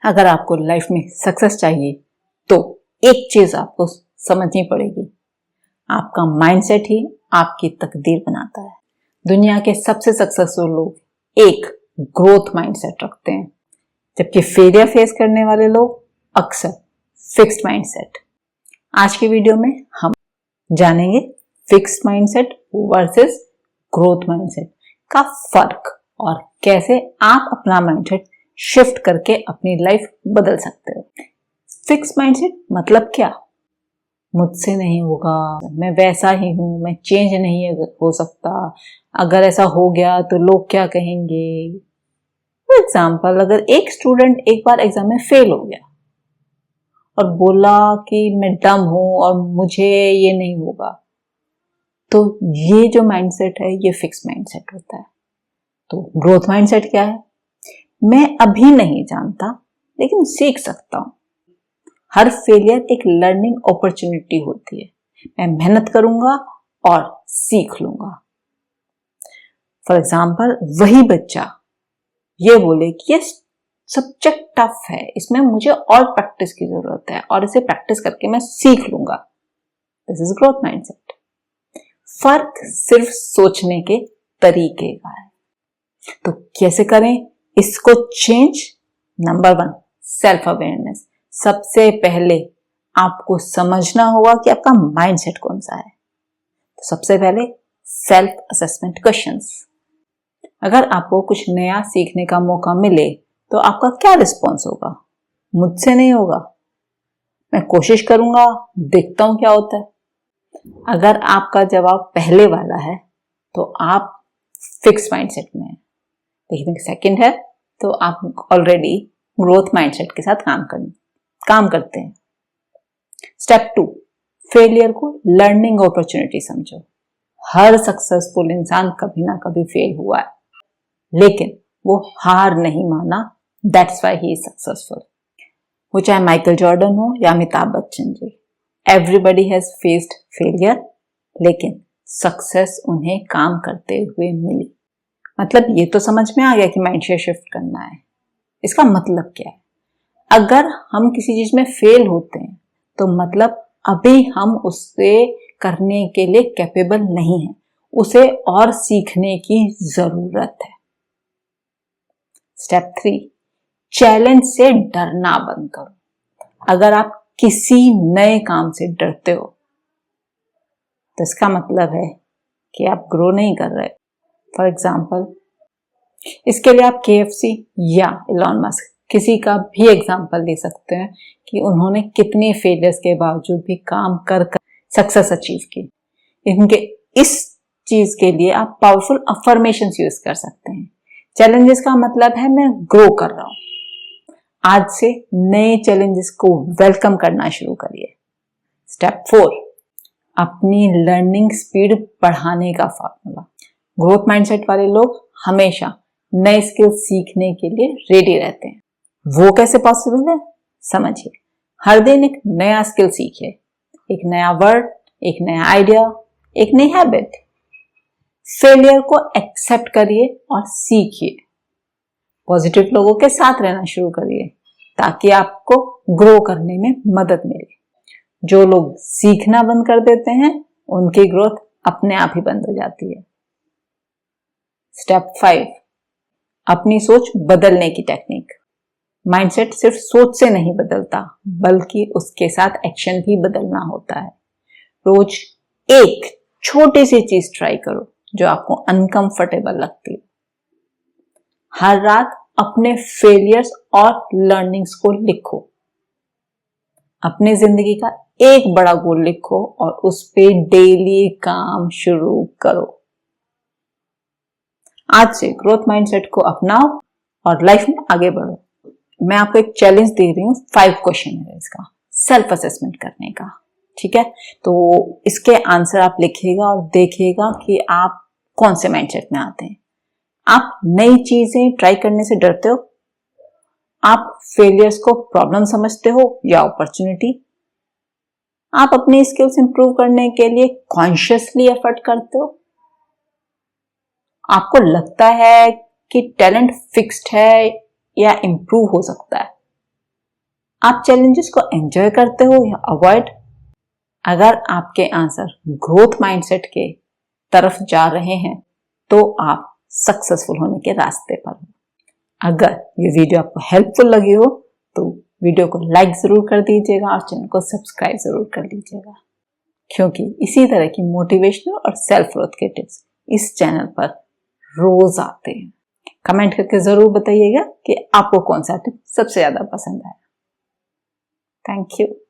अगर आपको लाइफ में सक्सेस चाहिए तो एक चीज आपको समझनी पड़ेगी, आपका माइंडसेट ही आपकी तकदीर बनाता है। दुनिया के सबसे सक्सेसफुल लोग एक ग्रोथ माइंडसेट रखते हैं, जबकि फेलियर फेस करने वाले लोग अक्सर फिक्स्ड माइंडसेट। आज की वीडियो में हम जानेंगे fixed mindset versus growth mindset का फर्क और कैसे आप अपना माइंडसेट शिफ्ट करके अपनी लाइफ बदल सकते हो। फिक्स माइंडसेट मतलब क्या? मुझसे नहीं होगा, मैं वैसा ही हूं, मैं चेंज नहीं हो सकता, अगर ऐसा हो गया तो लोग क्या कहेंगे। फॉर एग्जाम्पल, अगर एक स्टूडेंट एक बार एग्जाम में फेल हो गया और बोला कि मैं डम हूं और मुझे ये नहीं होगा, तो ये जो माइंडसेट है ये फिक्स माइंडसेट होता है। तो ग्रोथ माइंडसेट क्या है? मैं अभी नहीं जानता लेकिन सीख सकता हूं। हर फेलियर एक लर्निंग अपॉर्चुनिटी होती है, मैं मेहनत करूंगा और सीख लूंगा। फॉर एग्जाम्पल, वही बच्चा ये बोले कि ये सब्जेक्ट टफ है, इसमें मुझे और प्रैक्टिस की जरूरत है और इसे प्रैक्टिस करके मैं सीख लूंगा। This is growth mindset. फर्क सिर्फ सोचने के तरीके का है। तो कैसे करें इसको चेंज? Number 1, self awareness. सबसे पहले आपको समझना होगा कि आपका माइंडसेट कौन सा है। तो सबसे पहले सेल्फ असेसमेंट क्वेश्चंस। अगर आपको कुछ नया सीखने का मौका मिले तो आपका क्या रिस्पॉन्स होगा? मुझसे नहीं होगा, मैं कोशिश करूंगा, देखता हूं क्या होता है। अगर आपका जवाब पहले वाला है तो आप फिक्स माइंडसेट में हैं। लेकिन सेकंड है तो आप ऑलरेडी ग्रोथ माइंडसेट के साथ काम करते हैं। स्टेप 2, फेलियर को लर्निंग अपॉर्चुनिटी समझो। हर सक्सेसफुल इंसान कभी ना कभी फेल हुआ है, लेकिन वो हार नहीं माना। That's why he is successful. वो चाहे माइकल जॉर्डन हो या Amitabh Bachchan ji, everybody has faced failure, लेकिन सक्सेस उन्हें काम करते हुए मिली। मतलब ये तो समझ में आ गया कि माइंडसेट शिफ्ट करना है। इसका मतलब क्या है? अगर हम किसी चीज में फेल होते हैं तो मतलब अभी हम उससे करने के लिए कैपेबल नहीं हैं, उसे और सीखने की जरूरत है। स्टेप 3, चैलेंज से डरना बंद करो। अगर आप किसी नए काम से डरते हो तो इसका मतलब है कि आप ग्रो नहीं कर रहे। फॉर एग्जाम्पल, इसके लिए आप KFC या एलॉन मस्क किसी का भी एग्जाम्पल ले सकते हैं कि उन्होंने कितने फेलियर्स के बावजूद भी काम कर सक्सेस अचीव की। इनके इस चीज के लिए आप पावरफुल अफर्मेशंस यूज कर सकते हैं। चैलेंजेस का मतलब है मैं ग्रो कर रहा हूं। आज से नए चैलेंजेस को वेलकम करना शुरू करिए। स्टेप 4, अपनी लर्निंग स्पीड बढ़ाने का फॉर्मूला। ग्रोथ माइंडसेट वाले लोग हमेशा नए स्किल सीखने के लिए रेडी रहते हैं। वो कैसे पॉसिबल है? समझिए, हर दिन एक नया स्किल सीखिए, एक नया वर्ड, एक नया आइडिया, एक नई हैबिट। फेलियर को एक्सेप्ट करिए और सीखिए। पॉजिटिव लोगों के साथ रहना शुरू करिए ताकि आपको ग्रो करने में मदद मिले। जो लोग सीखना बंद कर देते हैं उनकी ग्रोथ अपने आप ही बंद हो जाती है। स्टेप 5, अपनी सोच बदलने की टेक्निक। माइंडसेट सिर्फ सोच से नहीं बदलता, बल्कि उसके साथ एक्शन भी बदलना होता है। रोज एक छोटी सी चीज ट्राई करो जो आपको अनकंफर्टेबल लगती है। हर रात अपने फेलियर्स और लर्निंग्स को लिखो। अपनी जिंदगी का एक बड़ा गोल लिखो और उस पे डेली काम शुरू करो। आज से ग्रोथ माइंडसेट को अपनाओ और लाइफ में आगे बढ़ो। मैं आपको एक चैलेंज दे रही हूँ, 5 क्वेश्चन है इसका, सेल्फ असेसमेंट करने का। ठीक है, तो इसके आंसर आप लिखिएगा और देखिएगा कि आप कौन से माइंडसेट में आते हैं। आप नई चीजें ट्राई करने से डरते हो? आप फेलियर्स को प्रॉब्लम समझते हो या अपॉर्चुनिटी? आप अपनी स्किल्स इंप्रूव करने के लिए कॉन्शियसली एफर्ट करते हो? आपको लगता है कि टैलेंट फिक्स्ड है या इंप्रूव हो सकता है? आप चैलेंजेस को एंजॉय करते हो या अवॉइड? अगर आपके आंसर ग्रोथ माइंडसेट के तरफ जा रहे हैं तो आप सक्सेसफुल होने के रास्ते पर हो। अगर ये वीडियो आपको हेल्पफुल लगी हो तो वीडियो को लाइक जरूर कर दीजिएगा और चैनल को सब्सक्राइब जरूर कर लीजिएगा, क्योंकि इसी तरह की मोटिवेशनल और सेल्फ ग्रोथ के टिप्स इस चैनल पर रोज आते हैं। कमेंट करके जरूर बताइएगा कि आपको कौन सा टिप सबसे ज्यादा पसंद आया। Thank you.